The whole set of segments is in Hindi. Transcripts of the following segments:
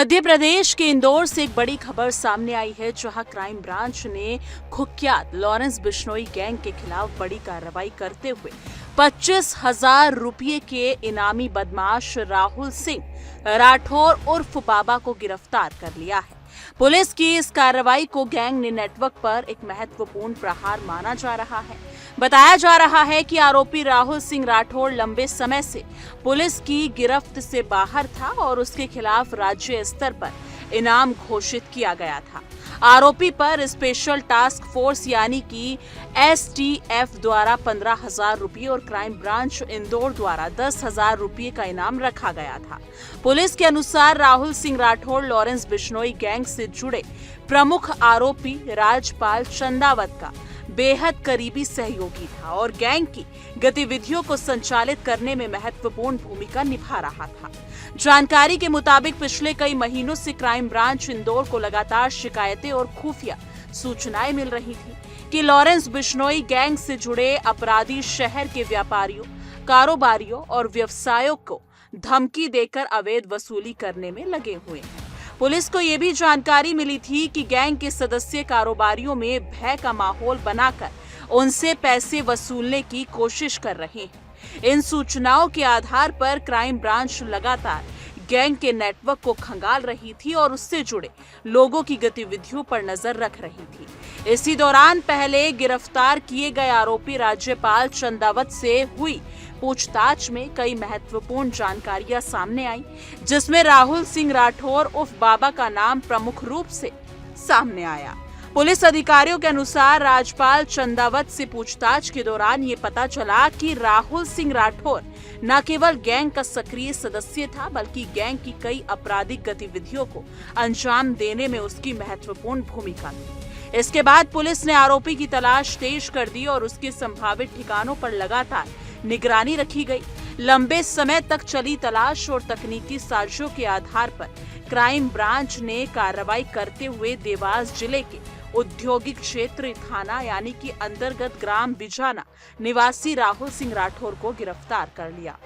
मध्य प्रदेश के इंदौर से एक बड़ी खबर सामने आई है, जहां क्राइम ब्रांच ने कुख्यात लॉरेंस बिश्नोई गैंग के खिलाफ बड़ी कार्रवाई करते हुए 25,000 रुपये के इनामी बदमाश राहुल सिंह राठौर उर्फ बाबा को गिरफ्तार कर लिया है। पुलिस की इस कार्रवाई को गैंग ने नेटवर्क पर एक महत्वपूर्ण प्रहार माना जा रहा है। बताया जा रहा है कि आरोपी राहुल सिंह राठौर लंबे समय से पुलिस की गिरफ्त से बाहर था और उसके खिलाफ राज्य स्तर पर इनाम घोषित किया गया था। आरोपी पर स्पेशल टास्क फोर्स यानी कि STF द्वारा 15,000 रुपये और क्राइम ब्रांच इंदौर द्वारा 10,000 रुपये का इनाम रखा गया था। पुलिस के अनुसार राहुल सिंह राठौर लॉरेंस बिश्नोई गैंग से जुड़े प्रमुख आरोपी राजपाल चंदावत का बेहद करीबी सहयोगी था और गैंग की गतिविधियों को संचालित करने में महत्वपूर्ण भूमिका निभा रहा था। जानकारी के मुताबिक पिछले कई महीनों से क्राइम ब्रांच इंदौर को लगातार शिकायतें और खुफिया सूचनाएं मिल रही थी कि लॉरेंस बिश्नोई गैंग से जुड़े अपराधी शहर के व्यापारियों, कारोबारियों और व्यवसायों को धमकी देकर अवैध वसूली करने में लगे हुए हैं। पुलिस को यह भी जानकारी मिली थी कि गैंग के सदस्य कारोबारियों में भय का माहौल बनाकर उनसे पैसे वसूलने की कोशिश कर रहे हैं। इन सूचनाओं के आधार पर क्राइम ब्रांच लगातार गैंग के नेटवर्क को खंगाल रही थी और उससे जुड़े लोगों की गतिविधियों पर नजर रख रही थी। इसी दौरान पहले गिरफ्तार किए गए आरोपी राज्यपाल चंदावत से हुई पूछताछ में कई महत्वपूर्ण जानकारियां सामने आई, जिसमें राहुल सिंह राठौर उर्फ बाबा का नाम प्रमुख रूप से सामने आया। पुलिस अधिकारियों के अनुसार राजपाल चंदावत से पूछताछ के दौरान ये पता चला कि राहुल सिंह राठौर न केवल गैंग का सक्रिय सदस्य था, बल्कि गैंग की कई आपराधिक गतिविधियों को अंजाम देने में उसकी महत्वपूर्ण भूमिका थी। इसके बाद पुलिस ने आरोपी की तलाश तेज कर दी और उसके संभावित ठिकानों पर लगातार निगरानी रखी गई। लंबे समय तक चली तलाश और तकनीकी साजिशों के आधार पर क्राइम ब्रांच ने कार्रवाई करते हुए देवास जिले के औद्योगिक क्षेत्र थाना यानी कि अंतर्गत ग्राम बिजाना निवासी राहुल सिंह राठौर को गिरफ्तार कर लिया।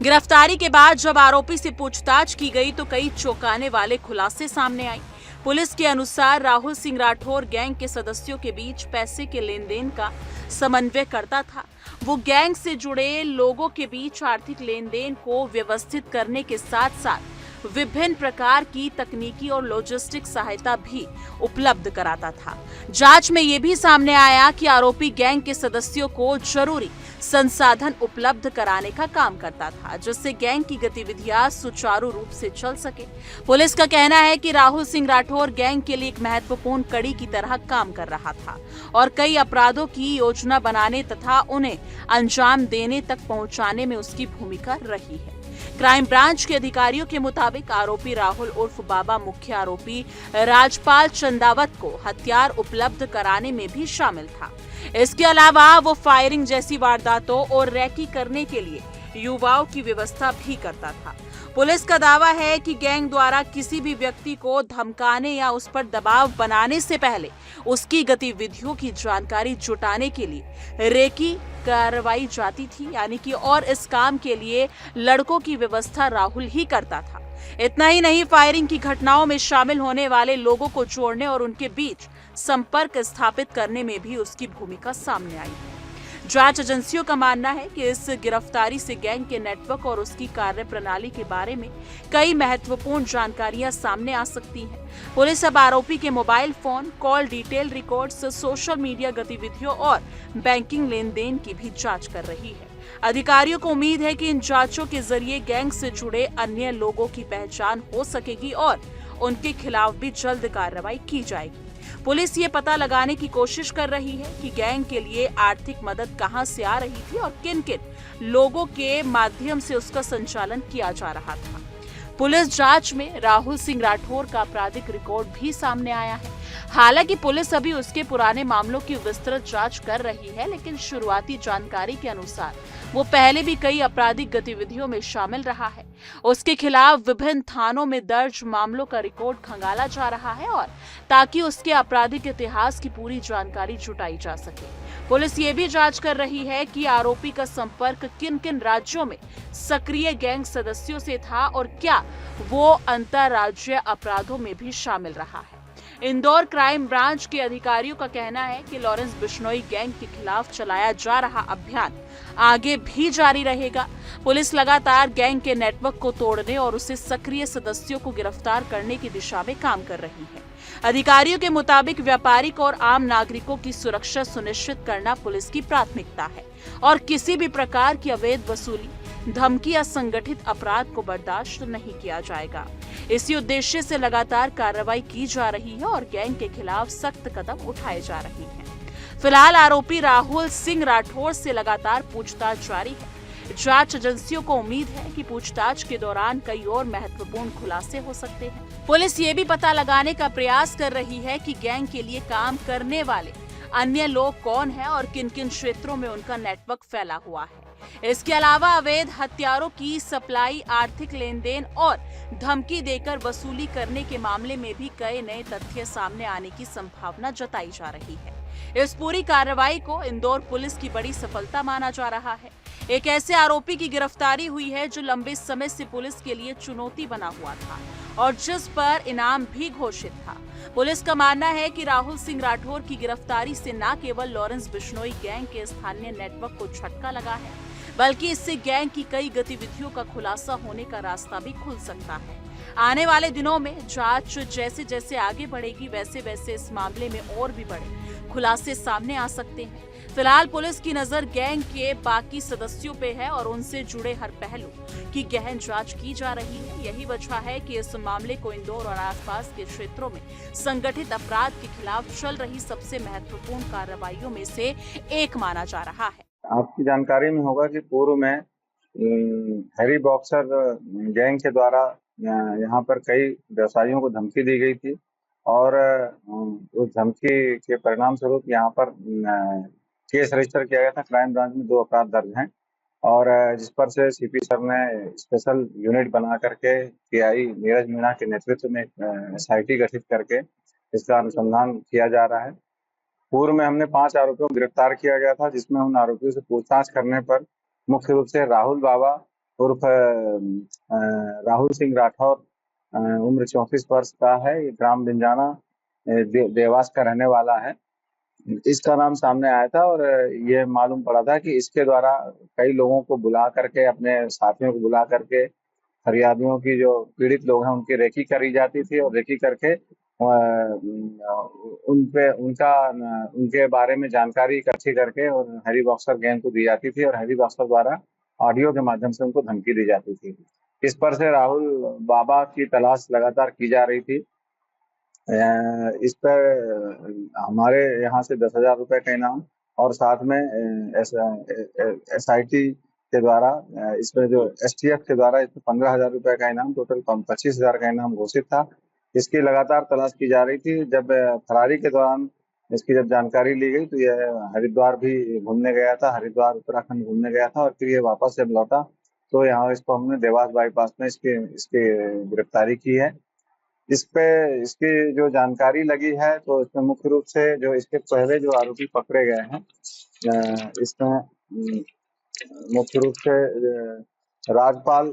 गिरफ्तारी के बाद जब आरोपी से पूछताछ की गई तो कई चौंकाने वाले खुलासे सामने आए। पुलिस के अनुसार राहुल सिंह राठौर गैंग के सदस्यों के बीच पैसे के लेन देन का समन्वय करता था। वो गैंग से जुड़े लोगों के बीच आर्थिक लेन देन को व्यवस्थित करने के साथ साथ विभिन्न प्रकार की तकनीकी और लॉजिस्टिक सहायता भी उपलब्ध कराता था। जांच में ये भी सामने आया कि आरोपी गैंग के सदस्यों को जरूरी संसाधन उपलब्ध कराने का काम करता था, जिससे गैंग की गतिविधियां सुचारू रूप से चल सके। पुलिस का कहना है कि राहुल सिंह राठौर गैंग के लिए एक महत्वपूर्ण कड़ी की तरह काम कर रहा था और कई अपराधों की योजना बनाने तथा उन्हें अंजाम देने तक पहुंचाने में उसकी भूमिका रही है। क्राइम ब्रांच के अधिकारियों के मुताबिक आरोपी राहुल उर्फ बाबा मुख्य आरोपी राजपाल चंदावत को हथियार उपलब्ध कराने में भी शामिल था। इसके अलावा वो फायरिंग जैसी वारदातों और रैकी करने के लिए युवाओं की व्यवस्था भी करता था। पुलिस का दावा है कि गैंग द्वारा किसी भी व्यक्ति को धमकाने या उस पर दबाव बनाने से पहले उसकी गतिविधियों की जानकारी जुटाने के लिए रेकी करवाई जाती थी, यानी कि और इस काम के लिए लड़कों की व्यवस्था राहुल ही करता था। इतना ही नहीं, फायरिंग की घटनाओं में शामिल होने वाले लोगों को जोड़ने और उनके बीच संपर्क स्थापित करने में भी उसकी भूमिका सामने आई। जांच एजेंसियों का मानना है कि इस गिरफ्तारी से गैंग के नेटवर्क और उसकी कार्यप्रणाली के बारे में कई महत्वपूर्ण जानकारियां सामने आ सकती हैं। पुलिस अब आरोपी के mobile phone, call detail records, social media गतिविधियों और बैंकिंग लेन देन की भी जांच कर रही है। अधिकारियों को उम्मीद है कि इन जांचों के जरिए गैंग से जुड़े अन्य लोगों की पहचान हो सकेगी और उनके खिलाफ भी जल्द कार्रवाई की जाएगी। पुलिस ये पता लगाने की कोशिश कर रही है कि गैंग के लिए आर्थिक मदद कहां से आ रही थी और किन किन लोगों के माध्यम से उसका संचालन किया जा रहा था। पुलिस जांच में राहुल सिंह राठौर का आपराधिक रिकॉर्ड भी सामने आया है। हालांकि पुलिस अभी उसके पुराने मामलों की विस्तृत जांच कर रही है, लेकिन शुरुआती जानकारी के अनुसार वो पहले भी कई आपराधिक गतिविधियों में शामिल रहा है। उसके खिलाफ विभिन्न थानों में दर्ज मामलों का रिकॉर्ड खंगाला जा रहा है और ताकि उसके आपराधिक इतिहास की पूरी जानकारी जुटाई जा सके। पुलिस ये भी जांच कर रही है कि आरोपी का संपर्क किन किन राज्यों में सक्रिय गैंग सदस्यों से था और क्या वो अंतर्राज्यीय अपराधों में भी शामिल रहा है। इंदौर क्राइम ब्रांच के अधिकारियों का कहना है कि लॉरेंस बिश्नोई गैंग के खिलाफ चलाया जा रहा अभियान आगे भी जारी रहेगा। पुलिस लगातार गैंग के नेटवर्क को तोड़ने और उससे सक्रिय सदस्यों को गिरफ्तार करने की दिशा में काम कर रही है। अधिकारियों के मुताबिक व्यापारिक और आम नागरिकों की सुरक्षा सुनिश्चित करना पुलिस की प्राथमिकता है और किसी भी प्रकार की अवैध वसूली, धमकी या संगठित अपराध को बर्दाश्त नहीं किया जाएगा। इसी उद्देश्य से लगातार कार्रवाई की जा रही है और गैंग के खिलाफ सख्त कदम उठाए जा रहे हैं। फिलहाल आरोपी राहुल सिंह राठौर से लगातार पूछताछ जारी है। जांच एजेंसियों को उम्मीद है कि पूछताछ के दौरान कई और महत्वपूर्ण खुलासे हो सकते हैं। पुलिस ये भी पता लगाने का प्रयास कर रही है कि गैंग के लिए काम करने वाले अन्य लोग कौन हैं और किन किन क्षेत्रों में उनका नेटवर्क फैला हुआ है। इसके अलावा अवैध हथियारों की सप्लाई, आर्थिक लेन देन और धमकी देकर वसूली करने के मामले में भी कई नए तथ्य सामने आने की संभावना जताई जा रही है। इस पूरी कार्रवाई को इंदौर पुलिस की बड़ी सफलता माना जा रहा है। एक ऐसे आरोपी की गिरफ्तारी हुई है जो लंबे समय से पुलिस के लिए चुनौती बना हुआ था और जिस पर इनाम भी घोषित था। पुलिस का मानना है कि राहुल सिंह राठौर की गिरफ्तारी से न केवल लॉरेंस बिश्नोई गैंग के स्थानीय नेटवर्क को झटका लगा है, बल्कि इससे गैंग की कई गतिविधियों का खुलासा होने का रास्ता भी खुल सकता है। आने वाले दिनों में जांच जैसे जैसे आगे बढ़ेगी, वैसे वैसे इस मामले में और भी बड़े खुलासे सामने आ सकते हैं। फिलहाल पुलिस की नजर गैंग के बाकी सदस्यों पे है और उनसे जुड़े हर पहलू की गहन जांच की जा रही है। यही वजह है कि इस मामले को इंदौर और आसपास के क्षेत्रों में संगठित अपराध के खिलाफ चल रही सबसे महत्वपूर्ण कार्रवाइयों में से एक माना जा रहा है। आपकी जानकारी में होगा कि पूर्व में हैरी बॉक्सर गैंग के द्वारा यहाँ पर कई व्यवसायियों को धमकी दी गई थी और उस धमकी के परिणाम स्वरूप यहाँ पर केस रजिस्टर किया गया था। क्राइम ब्रांच में 2 अपराध दर्ज हैं और जिस पर से सीपी सर ने स्पेशल यूनिट बना करके टीआई नीरज मीणा के नेतृत्व में एसआईटी गठित करके इसका अनुसंधान किया जा रहा है। पूर्व में हमने 5 आरोपियों को गिरफ्तार किया गया था, जिसमें उन आरोपियों से पूछताछ करने पर मुख्य रूप से राहुल बाबा उर्फ राहुल सिंह राठौर उम्र 34 वर्ष का है। ये ग्राम बिंजाना देवास का रहने वाला है। इसका नाम सामने आया था और ये मालूम पड़ा था कि इसके द्वारा कई लोगों को बुला करके, अपने साथियों को बुला करके फरियादियों की, जो पीड़ित लोग हैं, उनकी रेकी करी जाती थी और रेकी करके उनके बारे में जानकारी इकट्ठी करके और हैरी बॉक्सर गैंग को दी जाती थी और हैरी बॉक्सर द्वारा ऑडियो के माध्यम से उनको धमकी दी जाती थी। इस पर से राहुल बाबा की तलाश लगातार की जा रही थी। इस पर हमारे यहाँ से 10,000 रुपए का इनाम और साथ में एसआईटी के द्वारा इसमें जो एसटीएफ के द्वारा इसमें 15,000 रुपए का इनाम, टोटल 25,000 का इनाम घोषित था। इसकी लगातार तलाश की जा रही थी। जब फरारी के दौरान इसकी जब जानकारी ली गई तो यह हरिद्वार भी घूमने गया था, हरिद्वार उत्तराखंड घूमने गया था और फिर ये वापस जब लौटा तो यहाँ इसको हमने देवास बाईपास में इसकी गिरफ्तारी की है। इस पे इसकी जो जानकारी लगी है तो इसमें मुख्य रूप से जो इसके पहले जो आरोपी पकड़े गए हैं, इसमें मुख्य रूप से राजपाल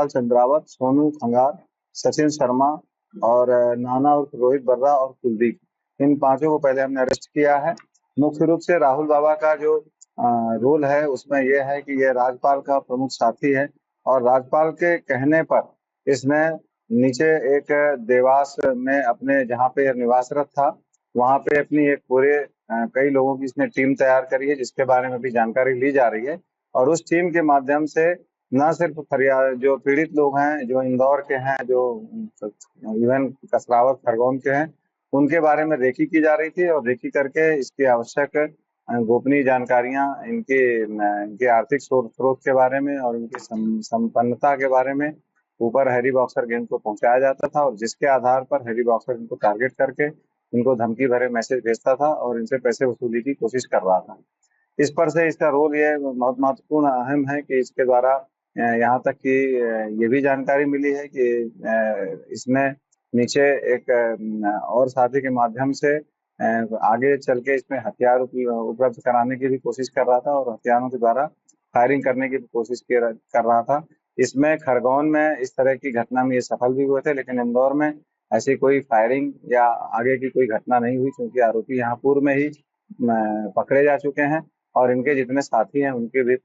चंद्रावत, सोनू खंगार, सचिन शर्मा और नाना उर्फ रोहित बर्रा और कुलदीप, इन 5 को पहले हमने अरेस्ट किया है। मुख्य रूप से राहुल बाबा का जो रोल है उसमें यह है कि यह राजपाल का प्रमुख साथी है और राजपाल के कहने पर इसने नीचे एक देवास में अपने जहाँ पे निवासरत था वहाँ पे अपनी एक पूरे कई लोगों की इसने टीम तैयार करी है, जिसके बारे में भी जानकारी ली जा रही है और उस टीम के माध्यम से न सिर्फ फरियाद जो पीड़ित लोग हैं, जो इंदौर के हैं, जो इवन कसरावत खरगोन के हैं, उनके बारे में रेकी की जा रही थी और रेकी करके इसकी आवश्यक गोपनीय जानकारियां, इनके आर्थिक स्रोत के बारे में और इनकी संपन्नता के बारे में ऊपर हैरी बॉक्सर गैंग को पहुंचाया जाता था और जिसके आधार पर हैरी बॉक्सर इनको टारगेट करके इनको धमकी भरे मैसेज भेजता था और इनसे पैसे वसूली की कोशिश कर रहा था। इस पर से इसका रोल ये बहुत महत्वपूर्ण अहम है कि इसके द्वारा यहाँ तक कि ये भी जानकारी मिली है कि इसमें नीचे एक और साथी के माध्यम से आगे चल के इसमें हथियार उपलब्ध कराने की भी कोशिश कर रहा था और हथियारों के द्वारा फायरिंग करने की भी कोशिश कर रहा था। इसमें खरगोन में इस तरह की घटना में ये सफल भी हुए थे, लेकिन इंदौर में ऐसी कोई फायरिंग या आगे की कोई घटना नहीं हुई, क्योंकि आरोपी यहाँ पूर्व में ही पकड़े जा चुके हैं और इनके जितने साथी हैं उनके भी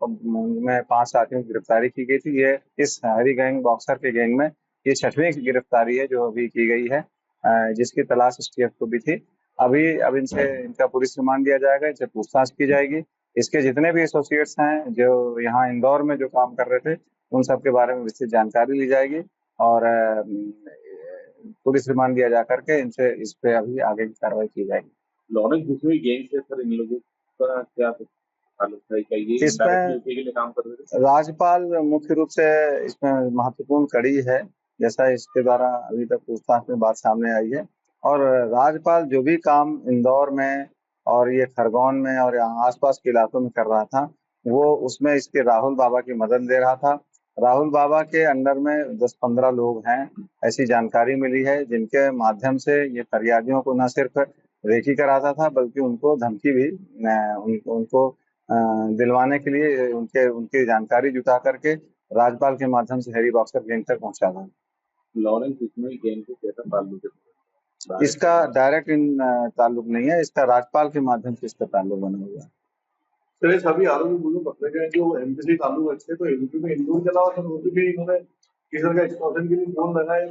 में 5 साथियों की गिरफ्तारी की गई थी। ये इस हरी गैंग बॉक्सर के गैंग में ये 6वीं की गिरफ्तारी है जो अभी की गई है, जिसकी तलाश STF को भी थी। अब इनसे इनका पुलिस रिमांड दिया जाएगा, इनसे पूछताछ की जाएगी। इसके जितने भी एसोसिएट्स हैं जो यहाँ इंदौर में जो काम कर रहे थे, उन सब के बारे में विस्तृत जानकारी ली जाएगी और पुलिस रिमांड दिया जा करके इनसे इस पे अभी आगे की कार्रवाई की जाएगी। लॉरेंस बिश्नोई गैंग से सर इन लोगों का क्या ताल्लुक है? क्या ये इसमें के लिए काम कर रहे थे? राजपाल मुख्य रूप से इसमें महत्वपूर्ण कड़ी है, जैसा इसके द्वारा अभी तक पूछताछ में बात सामने आई है। और राजपाल जो भी काम इंदौर में और ये खरगोन में और यहाँ आसपास के इलाकों में कर रहा था, वो उसमें इसके राहुल बाबा की मदद दे रहा था। राहुल बाबा के अंडर में 10-15 लोग हैं, ऐसी जानकारी मिली है, जिनके माध्यम से ये फरियादियों को न सिर्फ रेकी कराता था बल्कि उनको धमकी भी उनको दिलवाने के लिए उनकी जानकारी जुटा करके राजपाल के माध्यम से हैरी बॉक्सर गैंग तक पहुंचा था। लॉरेंस बिश्नोई गैंग से कैसा ताल्लुक है? इसका डायरेक्ट ताल्लुक नहीं है, इसका राजपाल के माध्यम से इसका ताल्लुक बना हुआ है। सर सभी आरोपी मुझे पकड़े गए जो MP से ताल्लुक अच्छे, तो MP में इंदौर के अलावा सर OP भी इन्होंने किसी का एक्सटॉर्शन के लिए फोन लगाया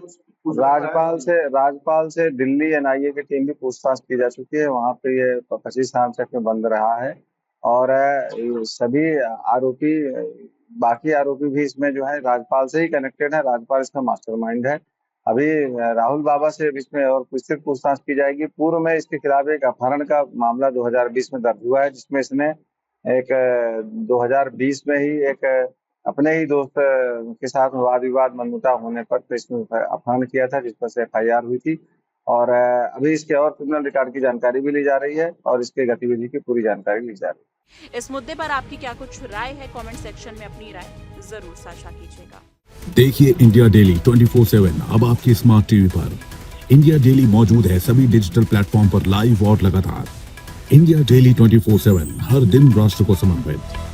कुछ राजपाल से दिल्ली NIA की टीम भी पूछताछ की जा चुकी है। वहाँ पे ये 25 साल तक में बंद रहा है और सभी आरोपी बाकी आरोपी भी इसमें जो है राजपाल से ही कनेक्टेड है। राजपाल इसका मास्टरमाइंड है। अभी राहुल बाबा से इसमें और विस्तृत पूछताछ की जाएगी। पूर्व में इसके खिलाफ एक अपहरण का मामला 2020 में दर्ज हुआ है, जिसमें इसने एक 2020 में ही एक अपने ही दोस्त के साथ वाद विवाद मनमुटाव होने पर तो इसने अपहरण किया था, जिस पर से FIR हुई थी। और अभी इसके और क्रिमिनल रिकॉर्ड की जानकारी भी ली जा रही है और इसके गतिविधि की पूरी जानकारी ली जा रही है। इस मुद्दे पर आपकी क्या कुछ राय है? कमेंट सेक्शन में अपनी राय जरूर साझा कीजिएगा। देखिए इंडिया डेली 24/7 अब आपकी स्मार्ट टीवी पर। इंडिया डेली मौजूद है सभी डिजिटल प्लेटफॉर्म पर लाइव और लगातार। इंडिया डेली 24/7 हर दिन राष्ट्र को समर्पित।